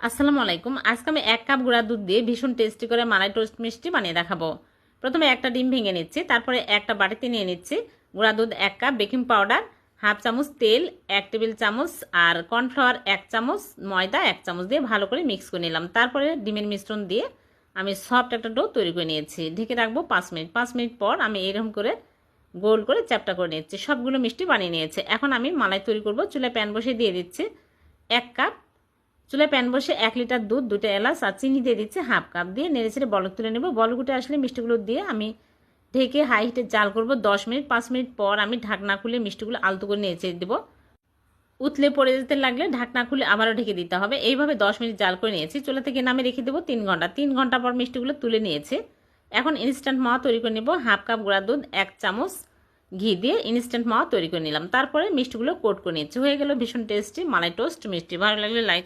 আসসালামু আলাইকুম। আজকে আমি 1 কাপ গুঁড়া দুধ দিয়ে ভীষণ টেস্টি করে মালাই টোস্ট মিষ্টি বানিয়ে দেখাবো। প্রথমে একটা ডিম ভেঙে নিচ্ছি, তারপরে একটা বাটিতে নিয়ে নিচ্ছি গুঁড়া দুধ 1 কাপ, বেকিং পাউডার হাফ চামচ, তেল 1 টেবিল চামচ আর কর্নফ্লাওয়ার 1 চামচ, ময়দা 1 চামচ দিয়ে ভালো করে মিক্স করে নিলাম। তারপরে ডিমের মিশ্রণ দিয়ে আমি সফট একটা ডো তৈরি করে নিয়েছি। ঢেকে রাখবো 5 মিনিট। 5 মিনিট পর আমি এরকম করে গোল করে চ্যাপটা করে নিচ্ছি। সবগুলো মিষ্টি বানিয়ে নিয়েছে। এখন আমি মালাই তৈরি করব। চুলায় প্যান বসিয়ে দিয়ে দিচ্ছি 1 কাপ। চুলায় প্যান বসে 1 লিটার দুধ, 2টা এলাচ আর চিনি দিয়ে দিচ্ছি হাফ কাপ, দিয়ে নেড়েচেড়ে বলক তুলে নেব। বলক উঠে আসলে মিষ্টিগুলো দিয়ে আমি ঢেকে হাই হিটে জাল করব 10 মিনিট। 5 মিনিট পর আমি ঢাকনা খুলে মিষ্টিগুলো আলতো করে নেড়েচেড়ে দেবো। উতলে পড়ে যেতে লাগলে ঢাকনা খুলে আবারও ঢেকে দিতে হবে। এইভাবে 10 মিনিট জাল করে নিয়েছি। চুলা থেকে নামে রেখে দেবো 3 ঘন্টা। 3 ঘন্টা পর মিষ্টিগুলো তুলে নিয়েছি। এখন ইনস্ট্যান্ট মাওয়া তৈরি করে নেব। হাফ কাপ গুঁড়া দুধ, 1 চামচ ঘি দিয়ে ইনস্ট্যান্ট মাওয়া তৈরি করে নিলাম। তারপরে মিষ্টিগুলো কোট করে নিচ্ছি। হয়ে গেল ভীষণ টেস্টি মালাই টোস্ট মিষ্টি। ভালো লাগলে লাইক